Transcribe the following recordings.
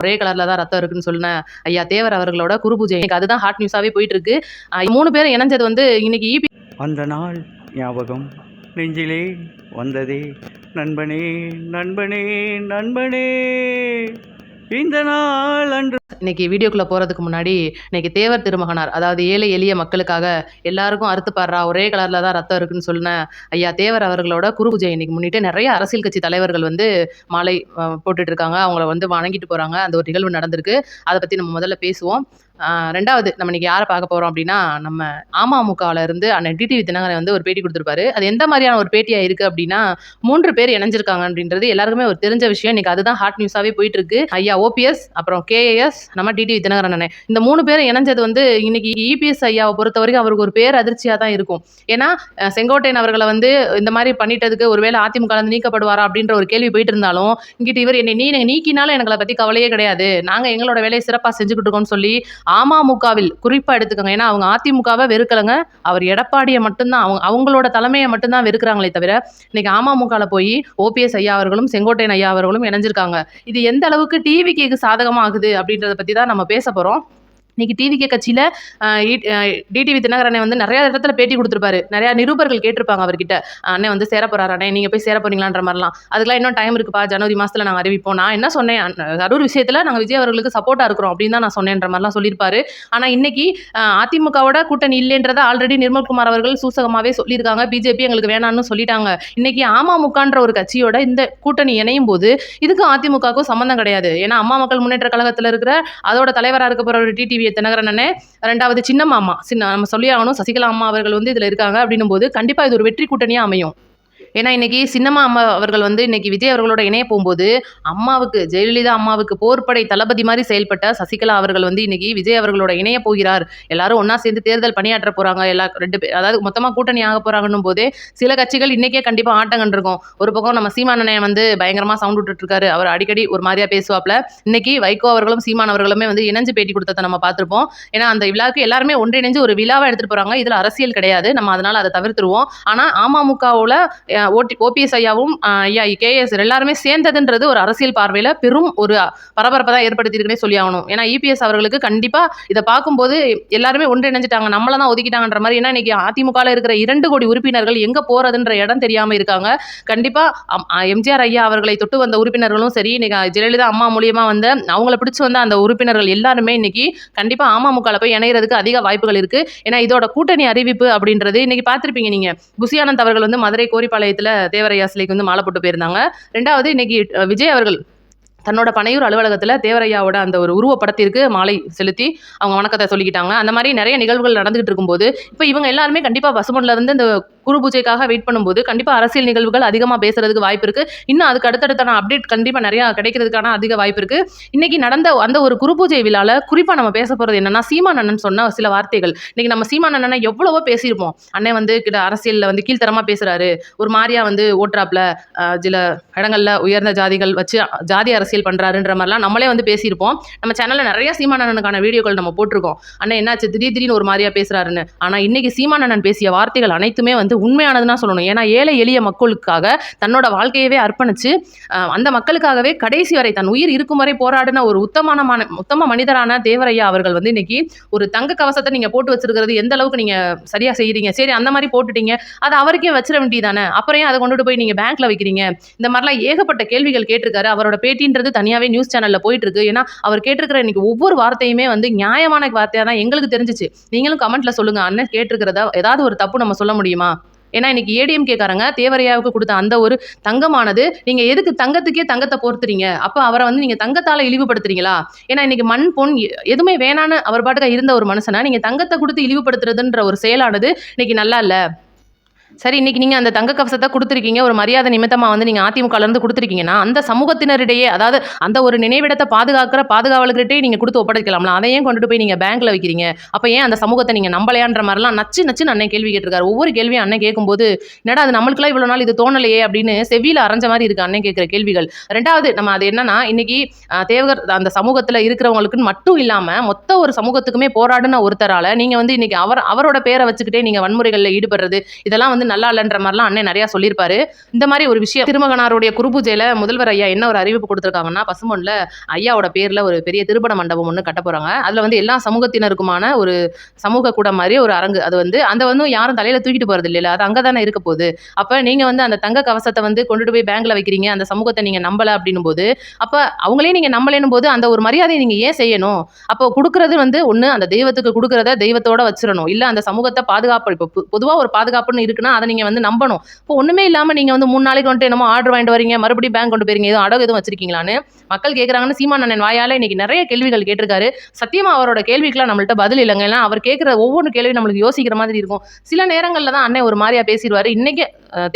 ஒரே கலர்ல தான் ரத்தம் இருக்குன்னு சொன்ன ஐயா தேவர் அவர்களோட குரு பூஜை இன்னைக்கு அதுதான் ஹாட் நியூஸாவே போயிட்டு இருக்கு. 3 பேரும் இணைஞ்சது வந்து இன்னைக்கு அந்த நாள் ஞாபகம் நெஞ்சிலே வந்ததே, நண்பனே நண்பனே நண்பனே, இந்த நாள் அன்று. இன்னைக்கு வீடியோக்குள்ள போறதுக்கு முன்னாடி இன்னைக்கு தேவர் திருமகனார், அதாவது ஏழை எளிய மக்களுக்காக எல்லாருக்கும் அறுத்து பாடுறா ஒரே கலர்ல தான் ரத்தம் இருக்குன்னு சொன்ன ஐயா தேவர் அவர்களோட குரு பூஜை இன்னைக்கு முன்னிட்டு நிறைய அரசியல் கட்சி தலைவர்கள் வந்து மாலை போட்டுட்டு இருக்காங்க. அவங்கள வந்து வணங்கிட்டு போறாங்க. அந்த ஒரு நிகழ்வு நடந்திருக்கு. அதை பத்தி நம்ம முதல்ல பேசுவோம். ரெண்டாவது நம்ம இன்னைக்கு யாரை பார்க்க போறோம் அப்படின்னா, நம்ம அமமுகவில் இருந்து அண்ணன் டிடிவி தினகரன் வந்து ஒரு பேட்டி கொடுத்துருப்பாரு. அது எந்த மாதிரியான ஒரு பேட்டியா இருக்கு அப்படின்னா, 3 பேர் இணைஞ்சிருக்காங்க அப்படின்றது எல்லாருக்குமே ஒரு தெரிஞ்ச விஷயம். இன்னைக்கு அதுதான் ஹாட் நியூஸாவே போயிட்டு இருக்கு. ஐயா ஓபிஎஸ், அப்புறம் கேஏஎஸ், நம்ம டிடிவி தினகரன் அண்ணன், இந்த 3 பேரும் இணைஞ்சது வந்து இன்னைக்கு இபிஎஸ் ஐயாவை பொறுத்த வரைக்கும் அவருக்கு ஒரு பேர் அதிர்ச்சியா தான் இருக்கும். ஏன்னா செங்கோட்டையன் அவர்களை வந்து இந்த மாதிரி பண்ணிட்டதுக்கு ஒருவேளை அதிமுக வந்து நீக்கப்படுவாரா அப்படின்ற ஒரு கேள்வி போயிட்டு இருந்தாலும், இங்கிட்டு இவர் என்னை நீக்கினாலும் எங்களை பத்தி கவலையே கிடையாது, நாங்க எங்களோட வேலையை சிறப்பாக செஞ்சுக்கிட்டு இருக்கோம்னு சொல்லி அமமுகவில் குறிப்பா எடுத்துக்கோங்க. ஏன்னா அவங்க அதிமுகவை வெறுக்கலங்க, அவர் எடப்பாடியை மட்டும்தான் அவங்களோட தலைமையை மட்டும்தான் வெறுக்கிறாங்களே தவிர, இன்னைக்கு அமமுகல போய் ஓபிஎஸ் ஐயா அவர்களும் செங்கோட்டையன் ஐயா அவர்களும் இணைஞ்சிருக்காங்க. இது எந்த அளவுக்கு டிவிக்கு சாதகமாகுது அப்படின்றத பத்தி தான் நம்ம பேச போறோம். இன்னைக்கு டிவிகே கட்சியில் டிடிவி தினகரனை வந்து நிறைய இடத்துல பேட்டி கொடுத்துருப்பாரு. நிறைய நிருபர்கள் கேட்டிருப்பாங்க அவர்கிட்ட, அண்ணன் வந்து சேர போறாரு, அண்ணே நீங்க போய் சேர போறீங்களான்ற மாதிரிலாம். அதுக்கெல்லாம் இன்னும் டைம் இருக்குப்பா, ஜனவரி மாசத்துல நாங்கள் அறிவிப்போம். நான் என்ன சொன்னேன், அரூர் விஷயத்துல நாங்கள் விஜய் அவர்களுக்கு சப்போர்ட்டா இருக்கிறோம் அப்படின்னு தான் நான் சொன்னேன்ற மாதிரிலாம் சொல்லியிருப்பாரு. ஆனா இன்னைக்கு அதிமுகவோட கூட்டணி இல்லைன்றதை ஆல்ரெடி நிர்மல்குமார் அவர்கள் சூசகமாவே சொல்லியிருக்காங்க. பிஜேபி எங்களுக்கு வேணாம்னு சொல்லிட்டாங்க. இன்னைக்கு அமமுகன்ற ஒரு கட்சியோட இந்த கூட்டணி இணையும் போது இதுக்கும் அதிமுகவுக்கும் சம்பந்தம் கிடையாது. ஏன்னா அம்மா மக்கள் முன்னேற்ற கழகத்தில் இருக்கிற அதோட தலைவராக இருக்க போற ஒரு டிடிவி தினகரன் அண்ணே, ரெண்டாவது சின்ன மாமா நம்ம சொல்லி ஆகணும், சசிகலா அம்மா அவர்கள் வந்து இதுல இருக்காங்க அப்படின்னும் போது கண்டிப்பா இது ஒரு வெற்றி கூட்டணியா அமையும். ஏன்னா இன்னைக்கு சின்னம்மா அம்மா அவர்கள் வந்து இன்னைக்கு விஜய் அவர்களோட இணைய போகும்போது, அம்மாவுக்கு ஜெயலலிதா அம்மாவுக்கு போர்ப்படை தளபதி மாதிரி செயல்பட்ட சசிகலா அவர்கள் வந்து இன்னைக்கு விஜய் அவர்களோட இணைய போகிறார், எல்லாரும் ஒன்னா சேர்ந்து தேர்தல் பணியாற்ற போறாங்க, எல்லா 2 பேர் அதாவது மொத்தமா கூட்டணி ஆக போறாங்கன்னும் போதே சில கட்சிகள் இன்னைக்கே கண்டிப்பா ஆட்டங்கள் இருக்கும். ஒரு பக்கம் நம்ம சீமானனை வந்து பயங்கரமா சவுண்ட் விட்டுட்டு இருக்காரு, அவர் அடிக்கடி ஒரு மாதிரியா பேசுவாப்ல. இன்னைக்கு வைகோ அவர்களும் சீமான் அவர்களுமே வந்து இணைஞ்சு பேட்டி கொடுத்ததை நம்ம பார்த்திருப்போம். ஏன்னா அந்த விழாவுக்கு எல்லாருமே ஒன்றிணைஞ்சு ஒரு விழாவை எடுத்துட்டு போறாங்க. இதுல அரசியல் கிடையாது, நம்ம அதனால அதை தவிர்த்துருவோம். ஆனா அமமுகவுல ஓபிஎஸ் ஐயாவும் ஐயா கேஎஸ் எல்லாருமே சேர்ந்ததுன்றது ஒரு அரசியல் பார்வையில பெரும் ஒரு பரபரப்பை தான் ஏற்படுத்தியிருக்குன்னே சொல்லி ஆகணும். ஏன்னா இபிஎஸ் அவர்களுக்கு கண்டிப்பா இதை பார்க்கும்போது எல்லாருமே ஒன்றிணைஞ்சிட்டாங்க, நம்மள தான் ஒதுக்கிட்டாங்கன்ற மாதிரி. ஏன்னா இன்னைக்கு அதிமுகவில் இருக்கிற 2 கோடி உறுப்பினர்கள் எங்க போறதுன்ற இடம் தெரியாம இருக்காங்க. கண்டிப்பா எம்ஜிஆர் ஐயா அவர்களை தொட்டு வந்த உறுப்பினர்களும் சரி, இன்னைக்கு ஜெயலலிதா அம்மா மூலியமா வந்த அவங்கள பிடிச்சு வந்த அந்த உறுப்பினர்கள் எல்லாருமே இன்னைக்கு கண்டிப்பா அமமுகல போய் இணைகிறதுக்கு அதிக வாய்ப்புகள் இருக்கு. ஏன்னா இதோட கூட்டணி அறிவிப்பு அப்படின்றது இன்னைக்கு பார்த்திருப்பீங்க நீங்க, புசியானந்த் அவர்கள் வந்து மதுரை கோரிப்பாளையத்துல தேவரையா சிலைக்கு வந்து மாலை போட்டு போயிருந்தாங்க. ரெண்டாவது இன்னைக்கு விஜய் அவர்கள் தன்னோட பனையூர் அலுவலகத்தில் தேவரையாவோட அந்த ஒரு உருவப்படத்திற்கு மாலை செலுத்தி அவங்க வணக்கத்தை சொல்லிக்கிட்டாங்க. அந்த மாதிரி நிறைய நிகழ்வுகள் நடந்துகிட்டு இருக்கும்போது இப்போ இவங்க எல்லாருமே கண்டிப்பாக பசுமன்ல இருந்து இந்த குரு பூஜைக்காக வெயிட் பண்ணும்போது கண்டிப்பாக அரசியல் நிகழ்வுகள் அதிகமாக பேசுறதுக்கு வாய்ப்பு இருக்கு. இன்னும் அதுக்கு அடுத்தடுத்தான அப்டேட் கண்டிப்பாக நிறைய கிடைக்கிறதுக்கான அதிக வாய்ப்பு இருக்கு. இன்னைக்கு நடந்த அந்த ஒரு குரு பூஜை விழால குறிப்பாக நம்ம பேச போறது என்னன்னா, சீமான் அண்ணன் சொன்ன சில வார்த்தைகள். இன்னைக்கு நம்ம சீமான் அண்ணனை எவ்வளவோ பேசியிருப்போம். அண்ணன் வந்து அரசியல்ல வந்து கீழ்த்தரமா பேசுறாரு, ஒரு மாதிரியா வந்து ஓட்டுறாப்ல, சில இடங்கள்ல உயர்ந்த ஜாதிகள் வச்சு ஜாதி அரசியல் பண்றாருன்ற மாதிரிலாம் நம்மளே வந்து பேசியிருப்போம். நம்ம சேனல்ல நிறைய சீமான் அண்ணனுக்கான வீடியோக்கள் நம்ம போட்டிருக்கோம். அண்ணன் என்னாச்சு திடீர்னு ஒரு மாதிரியா பேசுறாருன்னு. ஆனா இன்னைக்கு சீமான் அண்ணன் பேசிய வார்த்தைகள் அனைத்துமே வந்து உண்மையானதுன்னா சொல்லணும். ஏன்னா ஏழை எளிய மக்களுக்காக தன்னோட வாழ்க்கையவே அர்ப்பணிச்சு அந்த மக்களுக்காகவே கடைசி வரை தன் உயிர் இருக்கும் வரை போராடின ஒரு உத்தம மனிதரான தேவரையா அவர்கள் வந்து இன்னைக்கு ஒரு தங்க கவசத்தை நீங்க போட்டு வச்சிருக்கிறது எந்த அளவுக்கு நீங்க சரியா செய்யறீங்க, சரி அந்த மாதிரி போட்டுட்டீங்க, அதை அவருக்கே வச்சிட வேண்டியதானே, அப்புறம் அதை கொண்டுட்டு போய் நீங்க பேங்க்ல வைக்கிறீங்க, இந்த மாதிரிலாம் ஏகப்பட்ட கேள்விகள் கேட்டிருக்காரு. அவரோட பேட்டின்றது தனியாவே நியூஸ் சேனல்ல போயிட்டு இருக்கு. ஏன்னா அவர் கேட்டிருக்கிற இன்னைக்கு ஒவ்வொரு வார்த்தையுமே வந்து நியாயமான வார்த்தையா தான் எங்களுக்கு தெரிஞ்சிச்சு. நீங்களும் கமெண்ட்ல சொல்லுங்க, அண்ணன் கேட்டிருக்கிறதா ஏதாவது ஒரு தப்பு நம்ம சொல்ல முடியுமா? ஏன்னா இன்னைக்கு ஏடிஎம்கேக்காரங்க தேவரையாவுக்கு கொடுத்த அந்த ஒரு தங்கமானது நீங்க எதுக்கு தங்கத்துக்கே தங்கத்தை பொறுத்துறீங்க, அப்ப அவரை வந்து நீங்க தங்கத்தால இழிவுபடுத்துறீங்களா? ஏன்னா இன்னைக்கு மண் பொன் எதுவுமே வேணான்னு அவர் பாட்டுக்க இருந்த ஒரு மனுஷனை நீங்க தங்கத்தை கொடுத்து இழிவுபடுத்துறதுன்ற ஒரு செயலானது இன்னைக்கு நல்லா இல்ல. சரி, இன்னைக்கு நீங்க அந்த தங்க கவசத்தை கொடுத்துருக்கீங்க, ஒரு மரியாதை நிமித்தமா வந்து நீங்க அதிமுகல இருந்து கொடுத்துருக்கீங்கன்னா அந்த சமூகத்தினரிடையே, அதாவது அந்த ஒரு நினைவிடத்தை பாதுகாக்கிற பாதுகாவலர்கிட்டே நீங்க கொடுத்து ஒப்படைக்கலாம்ல, அதையும் கொண்டுட்டு போய் நீங்க பேங்க்ல வைக்கிறீங்க, அப்ப ஏன் அந்த சமூகத்தை நீங்க நம்பலையான்ற மாதிரிலாம் நச்சுன்னு அண்ணன் கேள்வி கேட்டிருக்காரு. ஒவ்வொரு கேள்வியும் அண்ணன் கேட்கும்போது என்னடா அது நம்மளுக்குலாம் இவ்வளவு நாள் இது தோணலையே அப்படின்னு செவியில அரைஞ்ச மாதிரி இருக்கு அண்ணன் கேட்கிற கேள்விகள். ரெண்டாவது நம்ம அது என்னன்னா, இன்னைக்கு தேவகர் அந்த சமூகத்துல இருக்கிறவங்களுக்கு மட்டும் இல்லாம மொத்த ஒரு சமூகத்துக்குமே போராடின ஒருத்தரால நீங்க வந்து இன்னைக்கு அவரோட பேரை வச்சுக்கிட்டே நீங்க வன்முறைகள்ல ஈடுபடுறது, இதெல்லாம் வந்து நல்லா இல்லைன்ற மாதிரிலாம் அண்ணன் நிறையா சொல்லியிருப்பாரு. இந்த மாதிரி ஒரு விஷயம் திருமகனாருடைய குருபூஜையில் முதல்வர் ஐயா என்ன ஒரு அறிவிப்பு கொடுத்துருக்காங்கன்னா, பசும்பொன்ல ஐயாவோட பேரில் ஒரு பெரிய திருமண மண்டபம் ஒன்று கட்ட போகிறாங்க. அதில் வந்து எல்லா சமூகத்தினருக்குமான ஒரு சமூக கூடம் மாதிரி ஒரு அரங்கு. அது வந்து அந்த வந்து யாரும் தலையில் தூக்கிட்டு போகிறது இல்லைல்ல, அது அங்கே தானே இருக்க போகுது. அப்போ நீங்கள் வந்து அந்த தங்க கவசத்தை வந்து கொண்டுட்டு போய் பேங்க்ல வைக்கிறீங்க, அந்த சமூகத்தை நீங்கள் நம்பலை அப்படின்னும் போது, அப்போ அவங்களே நீங்கள் நம்பலைன்னும் போது அந்த ஒரு மரியாதையை நீங்கள் ஏன் செய்யணும்? அப்போ கொடுக்குறது வந்து ஒன்று அந்த தெய்வத்துக்கு கொடுக்குறத தெய்வத்தோட வச்சிடணும், இல்லை அந்த சமூகத்தை பாதுகாப்பு. இப்போ பொதுவாக ஒரு பாதுகாப்புன்னு இருக்குன்னா அதை நீங்கள் வந்து நம்பணும். இப்போ ஒன்றுமே இல்லாமல் நீங்கள் வந்து 3 நாளைக்கு வந்துட்டு என்னமோ ஆர்டர் வாங்கிட்டு வரீங்க, மறுபடியும் பேங்க் கொண்டு போயிருங்க, எதுவும் அடகு எதுவும் வச்சிருக்கீங்களான்னு மக்கள் கேட்குறாங்கன்னு சீமான் அண்ணன் வாயால் இன்னைக்கு நிறைய கேள்விகள் கேட்டிருக்காரு. சத்தியமா அவரோட கேள்விக்கெல்லாம் நம்மள்ட்ட பதில் இல்லைங்க. ஏன்னா அவர் கேட்குற ஒவ்வொரு கேள்வி நம்மளுக்கு யோசிக்கிற மாதிரி இருக்கும். சில நேரங்களில் தான் அண்ணன் ஒரு மாதிரியா பேசிடுவார். இன்னைக்கு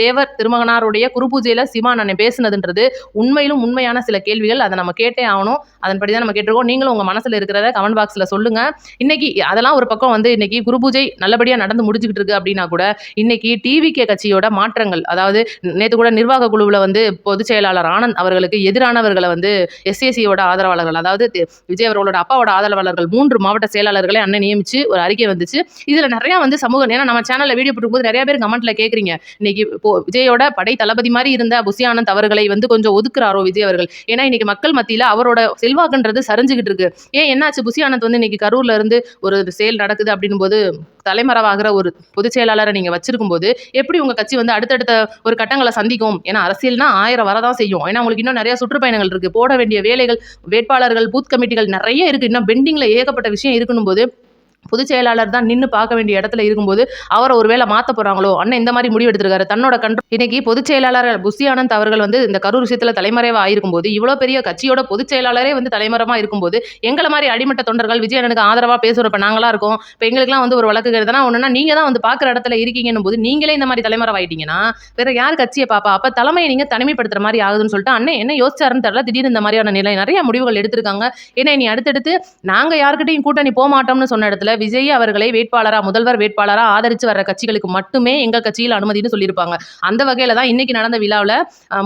தேவர் திருமகனாருடைய குருபூஜையில் சீமான் அண்ணன் பேசுனதுன்றது உண்மையிலும் உண்மையான சில கேள்விகள். அதை நம்ம கேட்டே ஆகணும். அதன்படி தான் நம்ம கேட்டிருக்கோம். நீங்களும் உங்கள் மனசில் இருக்கிறத கமெண்ட் பாக்ஸில் சொல்லுங்க. இன்னைக்கு அதெல்லாம் ஒரு பக்கம் வந்து இன்னைக்கு குருபூஜை நல்லபடியாக நடந்து முடிச்சுக்கிட்டு இருக்கு அப்படின்னா கூட இன்னைக்கு டிவிகே கட்சியோட மாற்றங்கள், அதாவது நேற்று கூட நிர்வாக குழுவில் வந்து பொதுச் செயலாளர் ஆனந்த் அவர்களுக்கு எதிரானவர்களை வந்து எஸ்ஏசியோட ஆதரவாளர்கள், அதாவது விஜய் அவர்களோட அப்பாவோட ஆதரவாளர்கள் 3 மாவட்ட செயலாளர்களை அண்ணன் நியமிச்சு ஒரு அறிக்கை வந்துச்சு. இதுல நிறைய வந்து சமூகம், ஏன்னா நம்ம சேனல்ல வீடியோ போட்டும்போது நிறைய பேர் கமெண்ட்ல கேட்குறீங்க, இன்னைக்கு விஜயோட படை தளபதி மாதிரி இருந்த புஷி ஆனந்த் அவர்களை வந்து கொஞ்சம் ஒதுக்குறாரோ விஜய் அவர்கள், ஏன்னா இன்னைக்கு மக்கள் மத்தியில அவரோட செல்வாக்குன்றது சரிஞ்சுக்கிட்டு இருக்கு. ஏன் என்னாச்சு, புஷி ஆனந்த் வந்து இன்னைக்கு கரூர்ல இருந்து ஒரு செயல் நடக்குது அப்படின்னும் போது தலைமறைவாகிற ஒரு பொதுச் செயலாளரை நீங்க வச்சிருக்கும் போது எப்படி உங்க கட்சி வந்து அடுத்தடுத்த ஒரு கட்டங்களை சந்திக்கும்? ஏன்னா அரசியல்னா 1000 வரதான் செய்யும். ஏன்னா உங்களுக்கு இன்னும் நிறைய சுற்றுப்பயணங்கள் இருக்கு, போட வேண்டிய வேலைகள், வேட்பாளர்கள், பூத் கமிட்டிகள் நிறைய இருக்கு, இன்னும் பெண்டிங்ல ஏகப்பட்ட விஷயம் இருக்குன்னும் போது பொதுச் செயலாளர் தான் நின்று பார்க்க வேண்டிய இடத்துல இருக்கும்போது அவரை ஒருவேளை மாற்ற போறாங்களோ? அண்ணன் இந்த மாதிரி முடிவு எடுத்திருக்காரு தன்னோட இன்னைக்கு பொதுச் செயலாளர் புஷி ஆனந்த் அவர்கள் வந்து இந்த கரூர் விஷயத்துல தலைமறைவா ஆயிருக்கும் போது, இவ்வளவு பெரிய கட்சியோட பொதுச் செயலாளரே வந்து தலைமறைவா இருக்கும்போது, எங்களை மாதிரி அடிமட்ட தொண்டர்கள் விஜய் அண்ணனுக்கு ஆதரவா பேசுறோம். இப்ப நாங்களா இருக்கோம், இப்ப எங்களுக்குலாம் வந்து ஒரு வழக்கு எழுதுனா ஒண்ணுன்னா நீங்க தான் வந்து பாக்குற இடத்துல இருக்கீங்கன்னும் போது நீங்களே இந்த மாதிரி தலைமறைவாயிட்டீங்கன்னா வேற யார் கட்சியை பாப்பா? அப்ப தலைமையை நீங்க தனிமைப்படுத்துற மாதிரி ஆகுதுன்னு சொல்லிட்டு அண்ணன் என்ன யோசிச்சாருன்னு தெரியல. திடீர்னு இந்த மாதிரியான நிலை நிறைய முடிவுகள் எடுத்திருக்காங்க. ஏன்னா நீ அடுத்தடுத்து நாங்க யாருக்கிட்டையும் கூட்டணி போக மாட்டோம்னு சொன்ன இடத்துல விஜய் அவர்களை வேட்பாளரா, முதல்வர் வேட்பாளரா ஆதரிச்சு வர்ற கட்சிகளுக்கு மட்டுமே எங்க கட்சியில் அனுமதினு சொல்லியிருப்பாங்க. அந்த வகையில தான் இன்னைக்கு நடந்த விழாவில்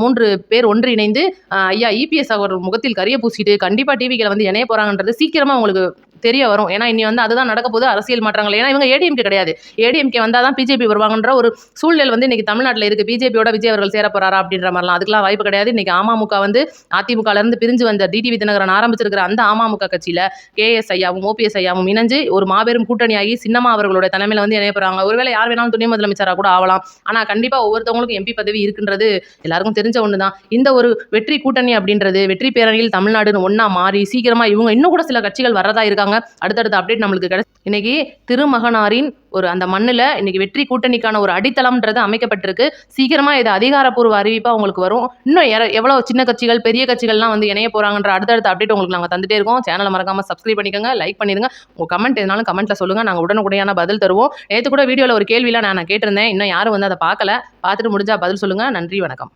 3 பேர் ஒன்று இணைந்து ஐயா இபிஎஸ் அவர் முகத்தில் கரிய பூசிட்டு கண்டிப்பா டிவிகளை வந்து இணைய போறாங்கன்றது சீக்கிரமா உங்களுக்கு தெரிய வரும். ஏன்னா இனி வந்து அதுதான் நடக்க போகுது, அரசியல் மாற்றங்கள். ஏன்னா இவங்க ஏடிஎம்கே கிடையாது, ஏடிஎம்கே வந்தால் தான் பிஜேபி வருவாங்கன்ற ஒரு சூழ்நிலை வந்து இன்னைக்கு தமிழ்நாட்டில் இருக்கு. பிஜேபியோட விஜய் அவர்கள் சேர போறாரா அப்படின்ற மாதிரிலாம் அதுக்கெல்லாம் வாய்ப்பு கிடையாது. இன்னைக்கு அமமுக வந்து அதிமுகல இருந்து பிரிஞ்சு வந்த டிடிவி தினகரன் ஆரம்பிச்சிருக்கிற அந்த அமமுக கட்சியில கேஎஸ் ஐயாவும் ஓபிஎஸ் ஐயாவும் இணைஞ்சு ஒரு மாபெரும் கூட்டணியாகி சின்னமா அவர்களோட தலைமையில வந்து இணைய போறாங்க. ஒருவேளை யார் வேணாலும் துணை முதலமைச்சரா கூட ஆகலாம். ஆனா கண்டிப்பா ஒவ்வொருத்தவங்களுக்கும் எம்பி பதவி இருக்குன்றது எல்லாருக்கும் தெரிஞ்ச ஒண்ணுதான். இந்த ஒரு வெற்றி கூட்டணி அப்படின்றது வெற்றி பேரணியில் தமிழ்நாடுன்னு ஒன்னா மாறி சீக்கிரமா இவங்க இன்னும் கூட சில கட்சிகள் வரதா இருக்காங்க. அடுத்தடுத்த அப்டேட் நம்மளுக்கு கிடைச்சு இன்னைக்கு திருமகனாரின் ஒரு அந்த மண்ணில் இன்னைக்கு வெற்றி கூட்டணிக்கான ஒரு அடித்தளம்ன்றது அமைக்கப்பட்டிருக்கு. சீக்கிரமா இது அதிகாரப்பூர்வ அறிவிப்பா உங்களுக்கு வரும். இன்னும் எவ்வளவு சின்ன கட்சிகள் பெரிய கட்சிகள்லாம் வந்து இணைய போறாங்கன்ற அடுத்தடுத்த அப்டேட் உங்களுக்கு நாங்கள் தந்துட்டே இருக்கோம். சேனலை மறக்காம சப்ஸ்கிரைப் பண்ணிக்கோங்க, லைக் பண்ணிருங்க. உங்க கமெண்ட் எதுனாலும் கமெண்ட்ல சொல்லுங்க, நாங்கள் உடனுக்குடையான பதில் தருவோம். நேற்று கூட வீடியோவில் ஒரு கேள்வியெல்லாம் நான் கேட்டிருந்தேன், இன்னும் யாரும் வந்து அதை பார்க்கல. பார்த்துட்டு முடிஞ்சா பதில் சொல்லுங்க. நன்றி, வணக்கம்.